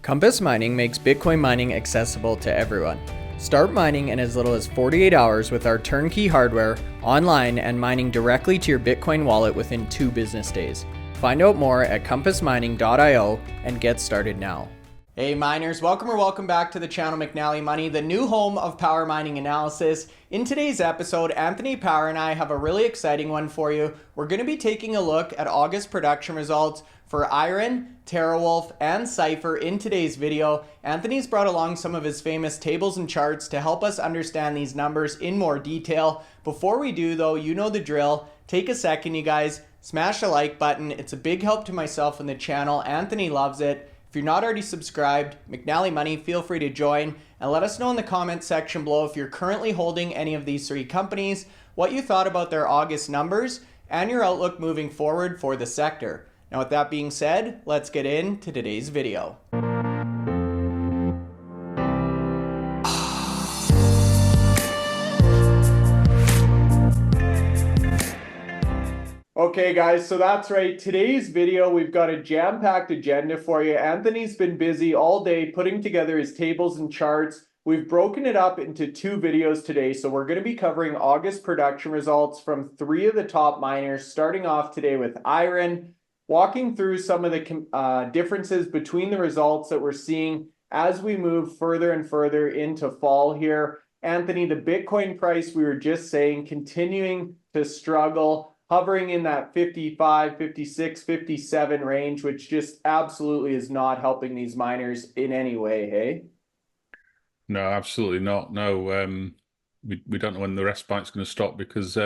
Compass Mining makes Bitcoin mining accessible to everyone. Start mining in as little as 48 hours with our turnkey hardware, online, and mining directly to your Bitcoin wallet within 2 business days. Find out more at compassmining.io and get started now. Hey miners, welcome back to the channel McNallie Money, the new home of power mining analysis. In today's episode, Anthony Power and I have a really exciting one for you. We're going to be taking a look at August production results for IREN, TeraWulf, and Cipher in today's video. Anthony's brought along some of his famous tables and charts to help us understand these numbers in more detail. Before we do though, you know the drill. Take a second, you guys, smash the like button. It's a big help to myself and the channel. Anthony loves it. If you're not already subscribed, McNallie Money, feel free to join and let us know in the comment section below if you're currently holding any of these 3 companies, what you thought about their August numbers, and your outlook moving forward for the sector. Now with that being said, let's get into today's video. Okay guys, so that's right. Today's video, we've got a jam-packed agenda for you. Anthony's been busy all day putting together his tables and charts. We've broken it up into 2 videos today. So we're going to be covering August production results from 3 of the top miners, starting off today with IREN, walking through some of the differences between the results that we're seeing as we move further and further into fall here. Anthony, the Bitcoin price, we were just saying, continuing to struggle, hovering in that 55, 56, 57 range, which just absolutely is not helping these miners in any way, hey? No, absolutely not. No, we don't know when the respite's going to stop because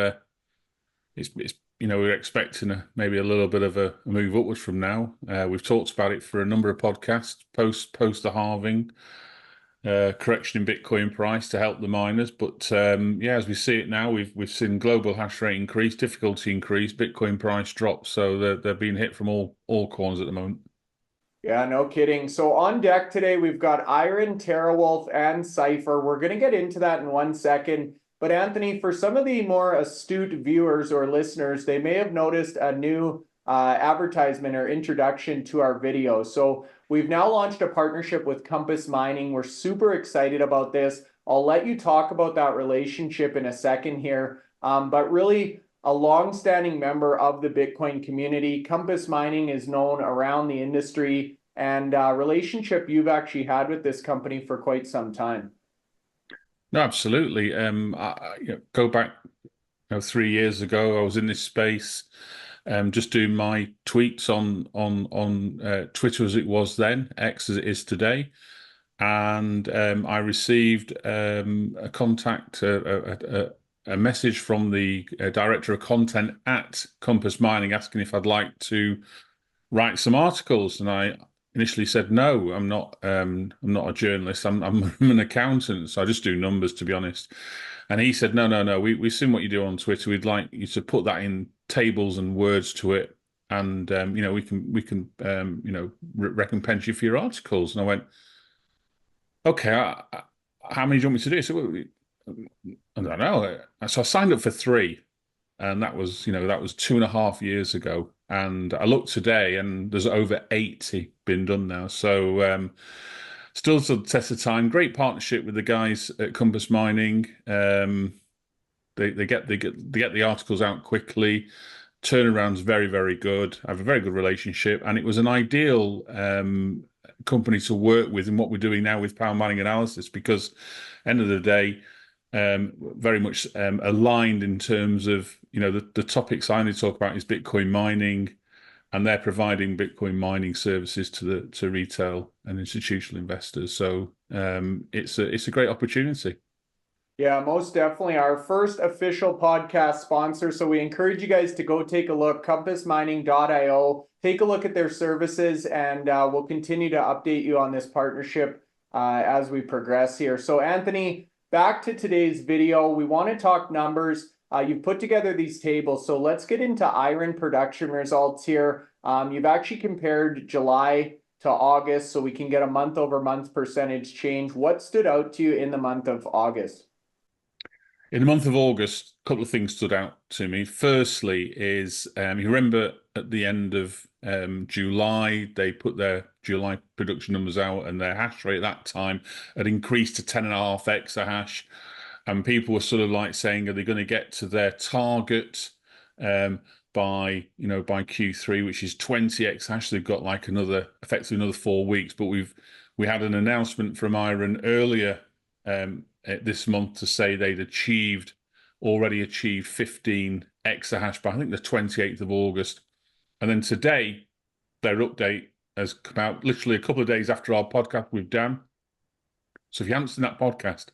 it's we're expecting maybe a little bit of a move upwards from now. We've talked about it for a number of podcasts post the halving. Correction in Bitcoin price to help the miners, but yeah, as we see it now, we've seen global hash rate increase, difficulty increase, Bitcoin price drop, so they're being hit from all corners at the moment. Yeah, no kidding. So on deck today, we've got IREN, TeraWulf, and Cipher. We're going to get into that in 1 second. But Anthony, for some of the more astute viewers or listeners, they may have noticed a new advertisement or introduction to our video. So we've now launched a partnership with Compass Mining. We're super excited about this. I'll let you talk about that relationship in a second here. But really, a long-standing member of the Bitcoin community, Compass Mining is known around the industry, and a relationship you've actually had with this company for quite some time. No, absolutely. Go back 3 years ago, I was in this space, just doing my tweets on Twitter as it was then, X as it is today, and I received a contact, a message from the director of content at Compass Mining asking if I'd like to write some articles, and I initially said no. I'm not a journalist. I'm an accountant, so I just do numbers, to be honest. And he said, no. We've seen what you do on Twitter. We'd like you to put that in tables and words to it, and we can recompense you for your articles. And I went, okay. How many do you want me to do? So I don't know. So I signed up for 3, and that was 2.5 years ago. And I looked today, and there's over 80 been done now. So still to the test of time. Great partnership with the guys at Compass Mining. They get the articles out quickly. Turnaround's very, very good. I have a very good relationship, and it was an ideal company to work with in what we're doing now with power mining analysis, because end of the day, very much aligned in terms of the topics I need to talk about is Bitcoin mining, and they're providing Bitcoin mining services to retail and institutional investors. So it's a great opportunity. Yeah, most definitely our first official podcast sponsor. So we encourage you guys to go take a look, compassmining.io, take a look at their services, and we'll continue to update you on this partnership as we progress here. So Anthony, back to today's video. We want to talk numbers. You've put together these tables. So let's get into IREN production results here. You've actually compared July to August, so we can get a month-over-month percentage change. What stood out to you in the month of August? In the month of August, a couple of things stood out to me. Firstly is, you remember at the end of July. They put their July production numbers out, and their hash rate at that time had increased to 10.5 exahash. And people were sort of like saying, are they going to get to their target by Q3, which is 20 exahash? They've got like effectively another 4 weeks. But we had an announcement from IREN earlier this month to say they'd already achieved 15 exahash by I think the 28th of August. And then today, their update has come out literally a couple of days after our podcast with Dan. So if you haven't seen that podcast,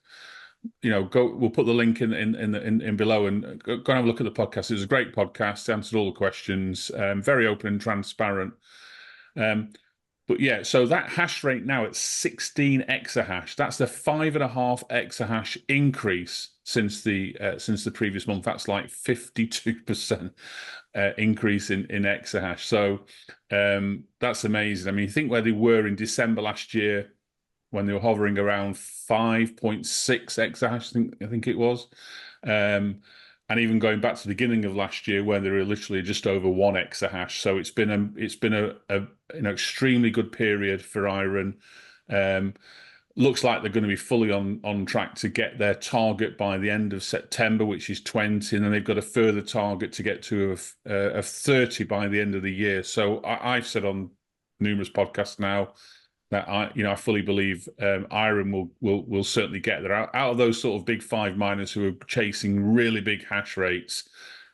we'll put the link in below, and go and have a look at the podcast. It was a great podcast, answered all the questions, very open and transparent. But yeah, so that hash rate now at 16 exahash, that's the 5.5 exahash increase since the previous month. That's like 52% increase in exahash. So that's amazing. I mean, you think where they were in December last year when they were hovering around 5.6 exahash, I think it was. And even going back to the beginning of last year, where they were literally just over 1 exahash. So it's been an extremely good period for IREN. Looks like they're going to be fully on track to get their target by the end of September, which is 20, and then they've got a further target to get to of 30 by the end of the year. So I've said on numerous podcasts now that I fully believe IREN will certainly get there. Out of those sort of big 5 miners who are chasing really big hash rates,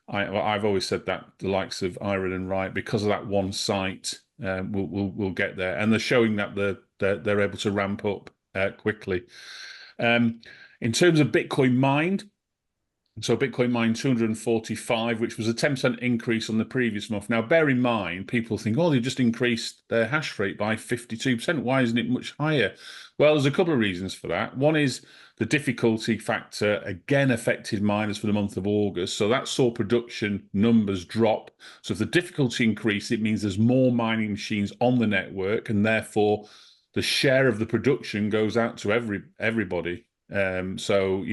I've always said that the likes of IREN and Riot, because of that one site, will get there, and they're showing that they're able to ramp up quickly. In terms of Bitcoin mined, so Bitcoin mined 245, which was a 10% increase on the previous month. Now, bear in mind, people think, oh, they just increased their hash rate by 52%. Why isn't it much higher? Well, there's a couple of reasons for that. One is the difficulty factor, again, affected miners for the month of August. So that saw production numbers drop. So if the difficulty increased, it means there's more mining machines on the network, and therefore the share of the production goes out to everybody. So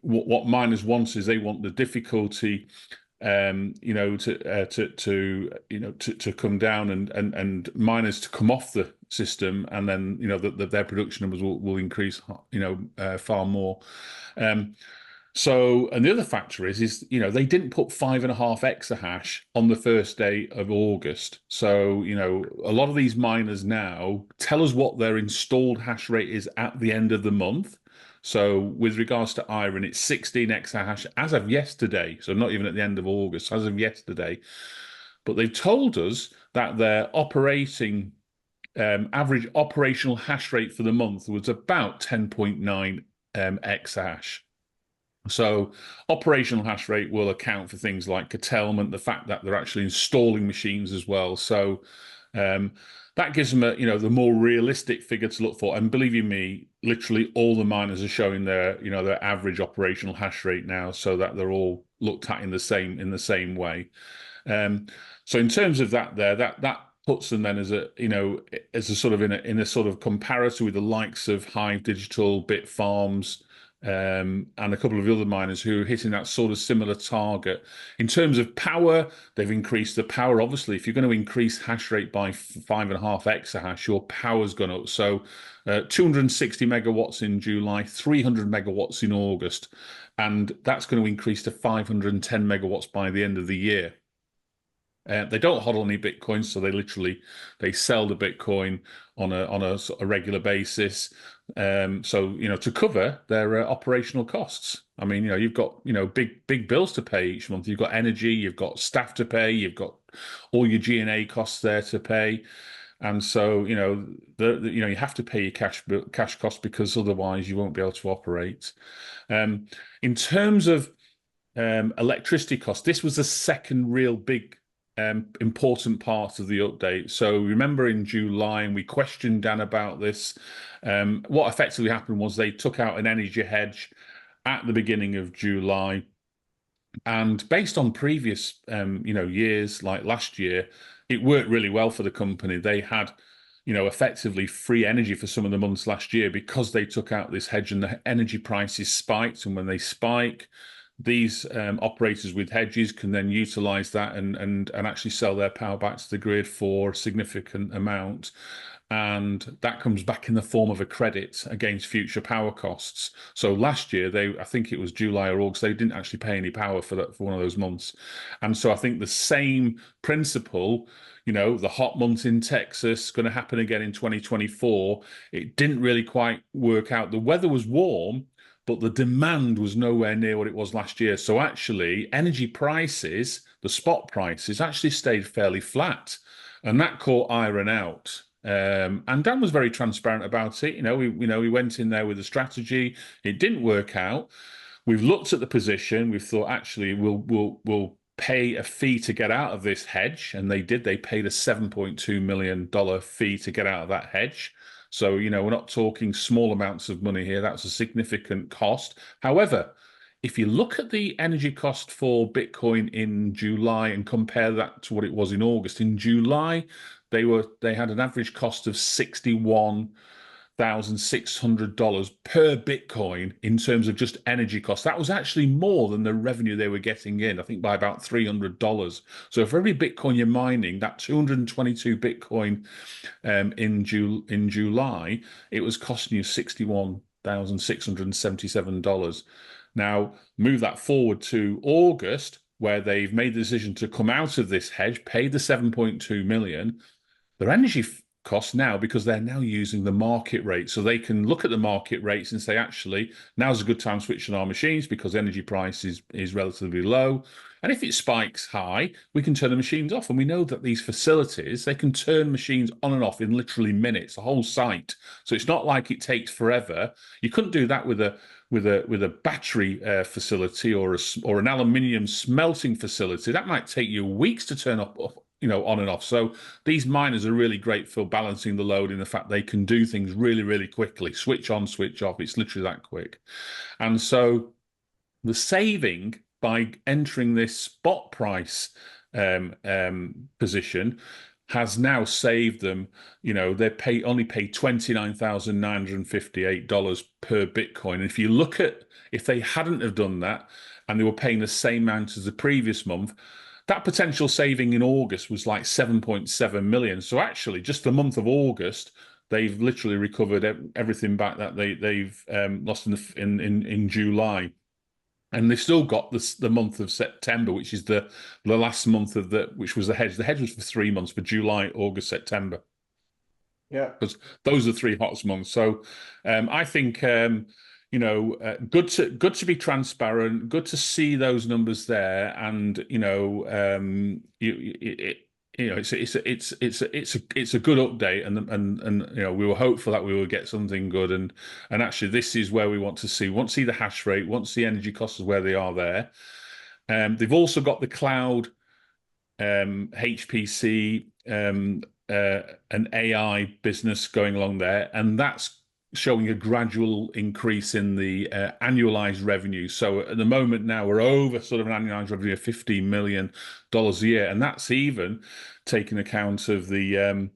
what miners want is they want the difficulty to come down, and miners to come off the system, and then their production numbers will increase far more. So, and the other factor is they didn't put 5.5 exahash on the first day of August. So, a lot of these miners now tell us what their installed hash rate is at the end of the month. So with regards to IREN, it's 16 exahash as of yesterday. So not even at the end of August, as of yesterday. But they've told us that their average operational hash rate for the month was about 10.9 exahash. So operational hash rate will account for things like curtailment, the fact that they're actually installing machines as well. So that gives them the more realistic figure to look for. And believe you me, literally all the miners are showing their their average operational hash rate now, so that they're all looked at in the same way. So in terms of that, that puts them then as a sort of in a sort of comparator with the likes of Hive Digital, Bitfarms, and a couple of other miners who are hitting that sort of similar target. In terms of power, they've increased the power. Obviously, if you're going to increase hash rate by 5.5 exahash, your power's gone up. So 260 megawatts in July, 300 megawatts in August, and that's going to increase to 510 megawatts by the end of the year. They don't hodl any Bitcoin, so they sell the Bitcoin on a regular basis. So to cover their operational costs. I mean, you've got big bills to pay each month. You've got energy, you've got staff to pay, you've got all your G&A costs there to pay, and so you have to pay your cash costs, because otherwise you won't be able to operate. In terms of electricity costs, this was the second real big important part of the update. So remember in July, and we questioned Dan about this, what effectively happened was they took out an energy hedge at the beginning of July, and based on previous years, like last year, it worked really well for the company. They had effectively free energy for some of the months last year because they took out this hedge, and the energy prices spiked, and when they spike, these operators with hedges can then utilize that and actually sell their power back to the grid for a significant amount. And that comes back in the form of a credit against future power costs. So last year, I think it was July or August, they didn't actually pay any power for one of those months. And so I think the same principle, the hot months in Texas, going to happen again in 2024. It didn't really quite work out. The weather was warm, but the demand was nowhere near what it was last year. So actually, energy prices, the spot prices, actually stayed fairly flat. And that caught IREN out. And Dan was very transparent about it. We went in there with a strategy. It didn't work out. We've looked at the position. We've thought actually we'll pay a fee to get out of this hedge, and they did. They paid a $7.2 million fee to get out of that hedge. So we're not talking small amounts of money here. That's a significant cost. However, if you look at the energy cost for Bitcoin in July and compare that to what it was in August, in July, they had an average cost of $61,600 per Bitcoin in terms of just energy costs. That was actually more than the revenue they were getting in, I think by about $300. So for every Bitcoin you're mining, that 222 Bitcoin in July, it was costing you $61,677. Now, move that forward to August, where they've made the decision to come out of this hedge, pay the 7.2 million. Their energy costs now, because they're now using the market rate. So they can look at the market rates and say, actually, now's a good time switching our machines because energy price is relatively low. And if it spikes high, we can turn the machines off. And we know that these facilities, they can turn machines on and off in literally minutes, a whole site. So it's not like it takes forever. You couldn't do that with a battery facility or an aluminium smelting facility. That might take you weeks to turn up, on and off. So these miners are really great for balancing the load in the fact they can do things really, really quickly. Switch on, switch off. It's literally that quick. And so the saving by entering this spot price position has now saved them. They only pay $29,958 per Bitcoin. And if you look at, if they hadn't have done that and they were paying the same amount as the previous month, that potential saving in August was like 7.7 million. So actually, just the month of August, they've literally recovered everything back that they've lost in July. And they've still got the month of September, which is the last month of which was the hedge. The hedge was for 3 months, for July, August, September. Yeah, because those are the 3 hottest months. So I think good to be transparent, good to see those numbers there, and it's a good update, and we were hopeful that we would get something good, and actually this is where we want to see. Want to see the hash rate, want to see energy costs where they are there. They've also got the cloud, HPC, an AI business going along there, and that's showing a gradual increase in the annualized revenue. So at the moment now we're over sort of an annualized revenue of $15 million a year, and that's even taking account of the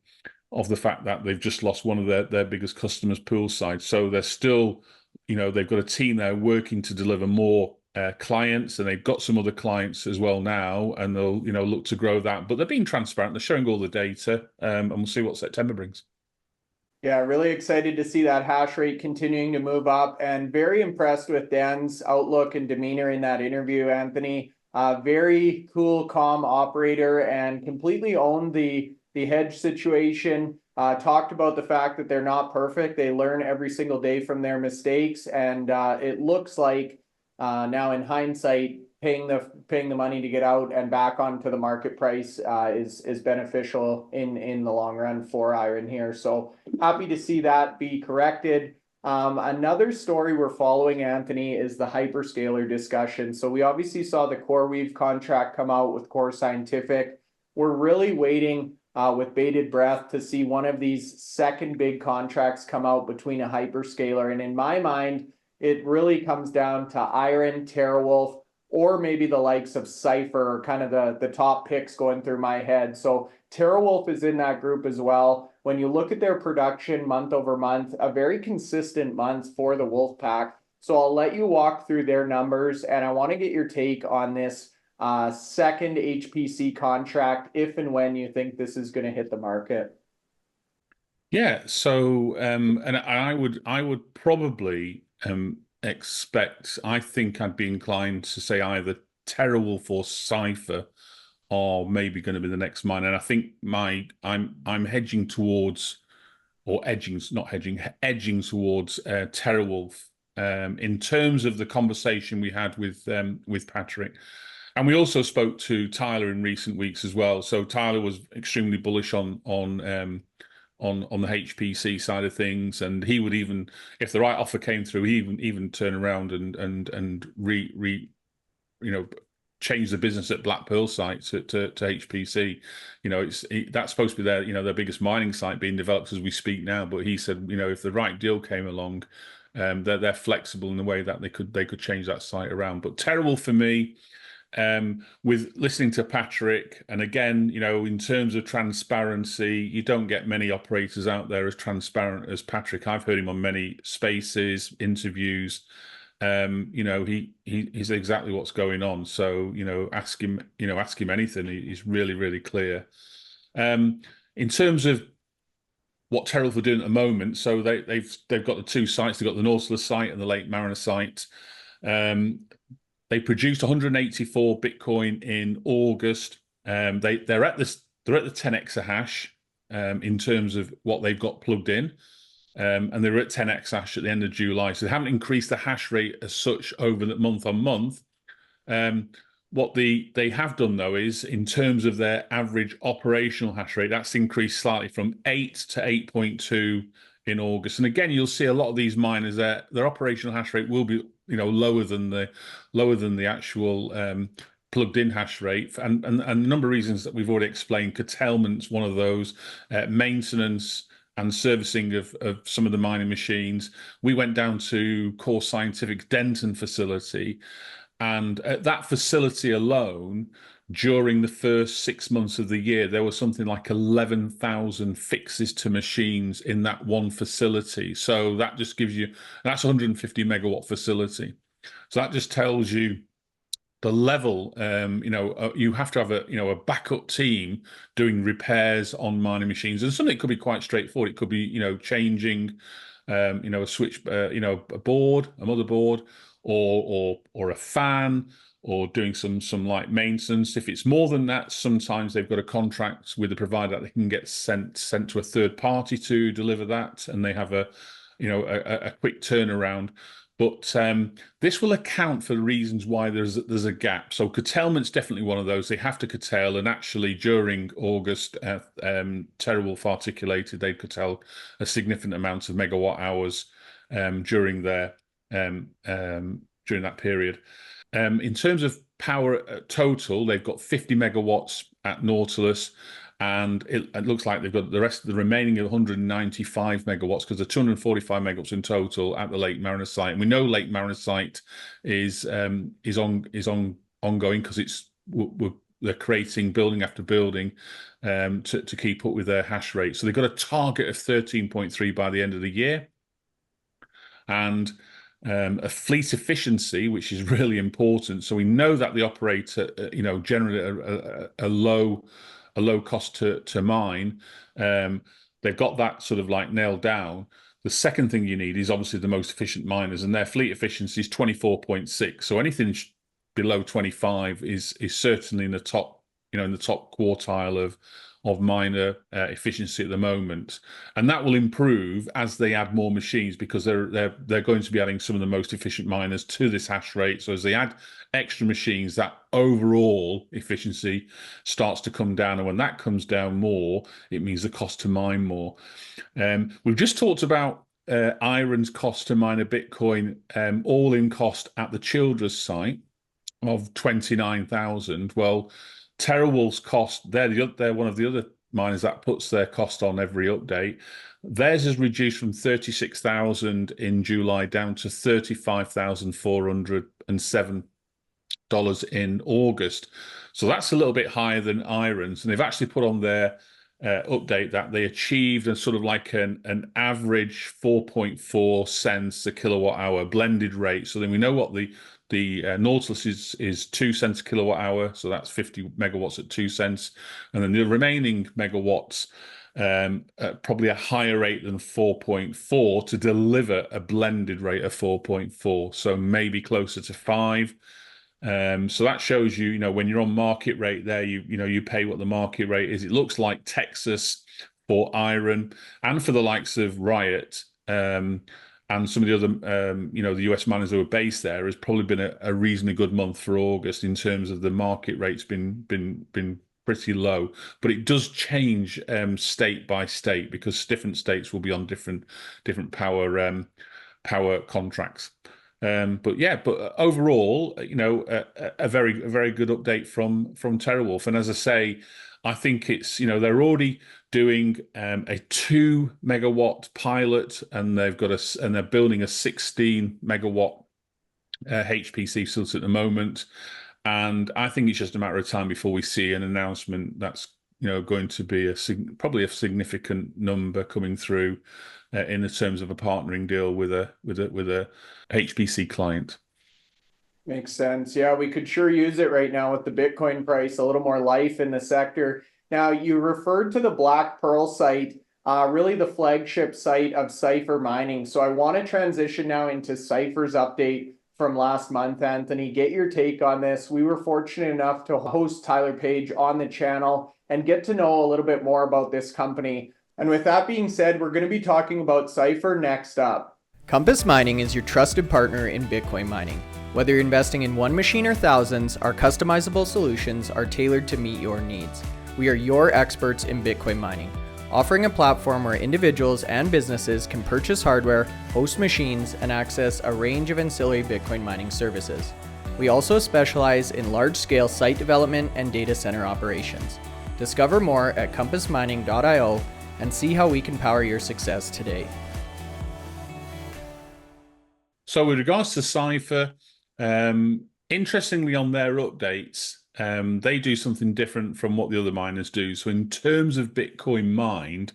fact that they've just lost one of their biggest customers poolside. So they're still, they've got a team there working to deliver more clients, and they've got some other clients as well now, and they'll look to grow that. But they're being transparent, they're showing all the data, and we'll see what September brings. Yeah, really excited to see that hash rate continuing to move up, and very impressed with Dan's outlook and demeanor in that interview, Anthony. Very cool, calm operator, and completely owned the hedge situation. Talked about the fact that they're not perfect. They learn every single day from their mistakes, and it looks like now in hindsight, paying the money to get out and back onto the market price is beneficial in the long run for IREN here. So happy to see that be corrected. Another story we're following, Anthony, is the hyperscaler discussion. So we obviously saw the CoreWeave contract come out with Core Scientific. We're really waiting with bated breath to see one of these second big contracts come out between a hyperscaler. And in my mind, it really comes down to IREN, TeraWulf, or maybe the likes of Cipher, kind of the top picks going through my head. So TeraWulf is in that group as well. When you look at their production month over month, a very consistent month for the Wolf Pack. So I'll let you walk through their numbers, and I want to get your take on this second HPC contract, if and when you think this is going to hit the market. Yeah, so and I would probably expect, I think I'd be inclined to say either TeraWulf or Cipher are maybe going to be the next mine. And I think I'm hedging towards, or edging, not hedging, edging towards TeraWulf in terms of the conversation we had with Patrick. And we also spoke to Tyler in recent weeks as well. So Tyler was extremely bullish on the HPC side of things, and he would even, if the right offer came through, he even turn around and change the business at Black Pearl site to HPC. That's supposed to be their biggest mining site being developed as we speak now. But he said, if the right deal came along, they're flexible in the way that they could change that site around. But TeraWulf for me, with listening to Patrick, and again, in terms of transparency, you don't get many operators out there as transparent as Patrick. I've heard him on many spaces, interviews. He's exactly what's going on. So, ask him anything. He's really, really clear. In terms of what TeraWulf are doing at the moment, so they've got the two sites. They've got the Nautilus site and the Lake Mariner site. They produced 184 Bitcoin in August. They're at the 10 exahash in terms of what they've got plugged in, and they were at 10 exahash at the end of July. So they haven't increased the hash rate as such over the month on month. What they have done though is, in terms of their average operational hash rate, that's increased slightly from 8 to 8.2 in August. And again, you'll see a lot of these miners, their operational hash rate will be lower than the actual plugged in hash rate, and a number of reasons that we've already explained. Curtailment's one of those, maintenance and servicing of some of the mining machines. We went down to Core Scientific's Denton facility, and at that facility alone, during the first 6 months of the year, there was something like 11,000 fixes to machines in that one facility. So that just gives you, that's a 150 megawatt facility. So that just tells you the level. You have to have a backup team doing repairs on mining machines, and something could be quite straightforward. It could be changing a switch, a board, a motherboard, or a fan, or doing some light maintenance. If it's more than that, sometimes they've got a contract with the provider that they can get sent to a third party to deliver that, and they have a quick turnaround. But this will account for the reasons why there's a gap. So curtailment's definitely one of those. They have to curtail, and actually during August, TeraWulf articulated they curtail a significant amount of megawatt hours during that period. In terms of power total, they've got 50 megawatts at Nautilus, and it looks like they've got the remaining 195 megawatts, because they're 245 megawatts in total at the Lake Mariner site. And we know Lake Mariner site is ongoing, because they're creating building after building to keep up with their hash rate. So they've got a target of 13.3 by the end of the year, and a fleet efficiency, which is really important. So we know that the operator, generally a low cost to mine. They've got that sort of like nailed down. The second thing you need is obviously the most efficient miners, and their fleet efficiency is 24.6. So anything below 25 is certainly in the top quartile of miner efficiency at the moment, and that will improve as they add more machines, because they're going to be adding some of the most efficient miners to this hash rate. So as they add extra machines, that overall efficiency starts to come down, and when that comes down more, it means the cost to mine more. We've just talked about IREN's cost to mine a Bitcoin, all-in cost at the Childress site of 29,000. Well, TeraWulf's cost, they're one of the other miners that puts their cost on every update. Theirs has reduced from 36,000 in July down to $35,407 in August. So that's a little bit higher than IREN's, and they've actually put on their update that they achieved a sort of like an average 4.4 cents a kilowatt hour blended rate. So then we know what the Nautilus is 2 cents a kilowatt hour, so that's 50 megawatts at 2 cents, and then the remaining megawatts at probably a higher rate than 4.4 to deliver a blended rate of 4.4, so maybe closer to 5. So that shows you, when you're on market rate there, you pay what the market rate is. It looks like Texas for IREN and for the likes of Riot, and some of the other, the US miners who are based there, has probably been a reasonably good month for August in terms of the market rates been pretty low. But it does change state by state, because different states will be on different power contracts. But overall, a very good update from TeraWulf. And as I say, I think it's, they're already doing a 2 megawatt pilot, and they're building a 16 megawatt HPC facility at the moment. And I think it's just a matter of time before we see an announcement that's going to be probably a significant number coming through in the terms of a partnering deal with a HPC client. Makes sense. Yeah, we could sure use it right now with the Bitcoin price, a little more life in the sector. Now, you referred to the Black Pearl site, really the flagship site of Cipher Mining. So I want to transition now into Cipher's update from last month. Anthony, get your take on this. We were fortunate enough to host Tyler Page on the channel and get to know a little bit more about this company. And with that being said, we're going to be talking about Cipher next up. Compass Mining is your trusted partner in Bitcoin mining. Whether you're investing in one machine or thousands, our customizable solutions are tailored to meet your needs. We are your experts in Bitcoin mining, offering a platform where individuals and businesses can purchase hardware, host machines, and access a range of ancillary Bitcoin mining services. We also specialize in large-scale site development and data center operations. Discover more at compassmining.io and see how we can power your success today. So with regards to Cipher, interestingly on their updates, they do something different from what the other miners do. So in terms of Bitcoin mined,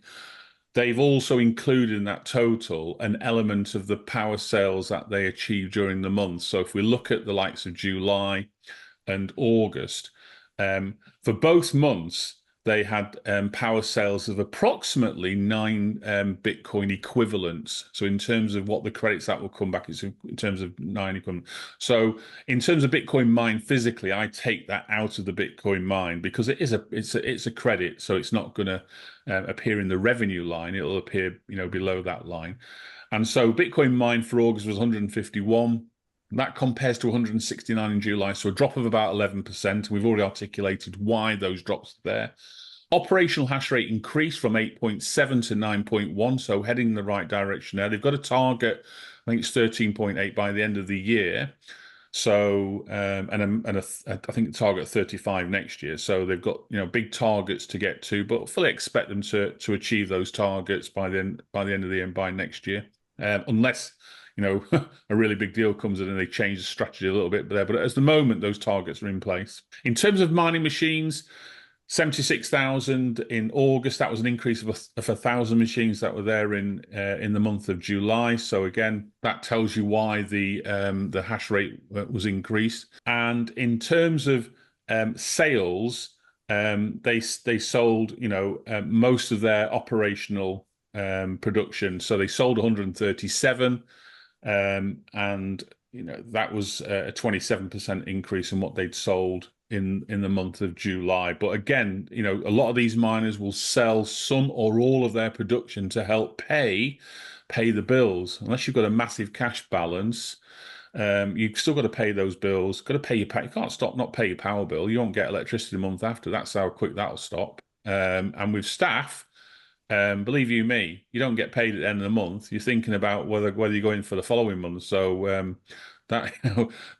they've also included in that total an element of the power sales that they achieved during the month. So if we look at the likes of July and August, for both months, they had power sales of approximately 9 Bitcoin equivalents. So in terms of what the credits that will come back, it's in terms of 9 equivalent. So in terms of Bitcoin mined physically, I take that out of the Bitcoin mine, because it's a credit, so it's not going to appear in the revenue line. It'll appear below that line. And so Bitcoin mined for August was 151. That compares to 169 in July, so a drop of about 11%. We've already articulated why those drops are there. Operational hash rate increased from 8.7 to 9.1, so heading in the right direction there. They've got a target, I think it's 13.8 by the end of the year. So, I think the target 35 next year. So they've got big targets to get to, but fully expect them to achieve those targets by the end of the year and by next year, unless a really big deal comes in and they change the strategy a little bit there. But at the moment, those targets are in place. In terms of mining machines, 76,000 in August. That was an increase of 1,000 machines that were there in the month of July. So again, that tells you why the hash rate was increased. And in terms of sales, they sold most of their operational production. So they sold 137. And that was a 27% increase in what they'd sold in the month of July. But again, a lot of these miners will sell some or all of their production to help pay the bills. Unless you've got a massive cash balance, you've still got to pay those bills. Got to pay you can't not pay your power bill. You won't get electricity the month after. That's how quick that'll stop. And with staff, believe you me, you don't get paid at the end of the month. You're thinking about whether you're going for the following month. So that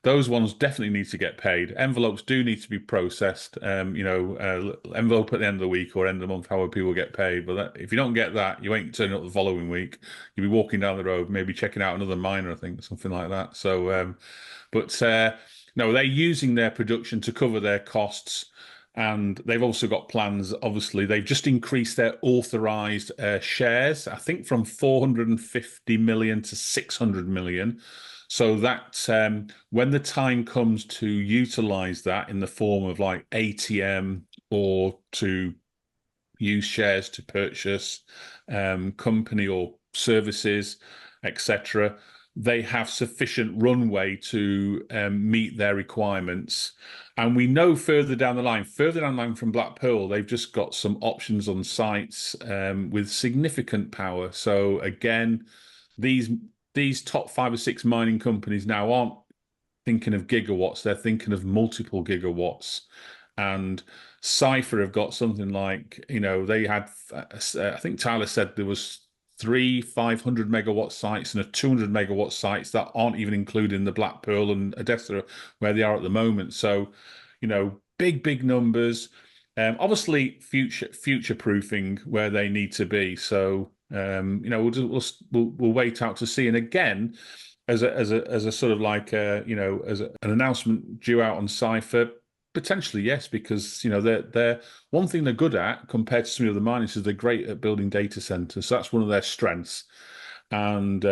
those ones definitely need to get paid. Envelopes do need to be processed. Envelope at the end of the week or end of the month, however people get paid. But if you don't get that, you ain't turning up the following week. You'll be walking down the road, maybe checking out another miner, I think, something like that. So, no, they're using their production to cover their costs. And they've also got plans. Obviously, they've just increased their authorized shares, I think from 450 million to 600 million. So that when the time comes to utilize that in the form of like ATM or to use shares to purchase company or services, etc., they have sufficient runway to meet their requirements. And we know further down the line from Black Pearl, they've just got some options on sites with significant power. So again, these top 5 or 6 mining companies now aren't thinking of gigawatts, they're thinking of multiple gigawatts. And Cipher have got something like, they had, I think Tyler said there was 3 500 megawatt sites and a 200 megawatt sites that aren't even including the Black Pearl and Odessa where they are at the moment. So, big numbers. Obviously, future proofing where they need to be. So, we'll wait out to see. And again, as a sort of like as an announcement due out on Cipher. Potentially, yes, because they're one thing they're good at compared to some of the miners is they're great at building data centers. So that's one of their strengths, and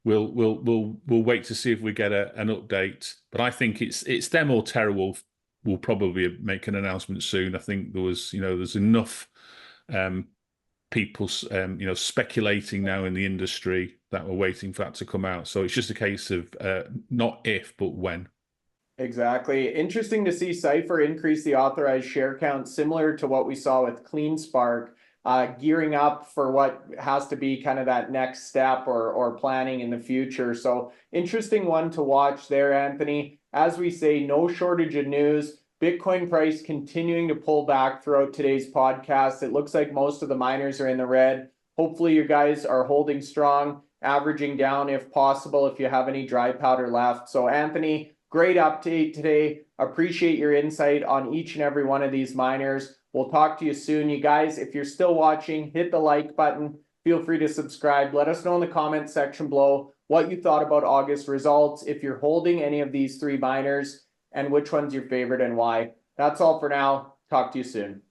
we'll wait to see if we get an update. But I think it's them or TeraWulf will probably make an announcement soon. I think there's enough people speculating now in the industry that we're waiting for that to come out. So it's just a case of not if but when. Exactly. Interesting to see Cipher increase the authorized share count, similar to what we saw with CleanSpark, gearing up for what has to be kind of that next step or planning in the future. So interesting one to watch there, Anthony. As we say, no shortage of news. Bitcoin price continuing to pull back throughout today's podcast. It looks like most of the miners are in the red. Hopefully you guys are holding strong, averaging down if possible, if you have any dry powder left. So Anthony, great update today. Appreciate your insight on each and every one of these miners. We'll talk to you soon. You guys, if you're still watching, hit the like button. Feel free to subscribe. Let us know in the comment section below what you thought about August results, if you're holding any of these 3 miners, and which one's your favorite and why. That's all for now. Talk to you soon.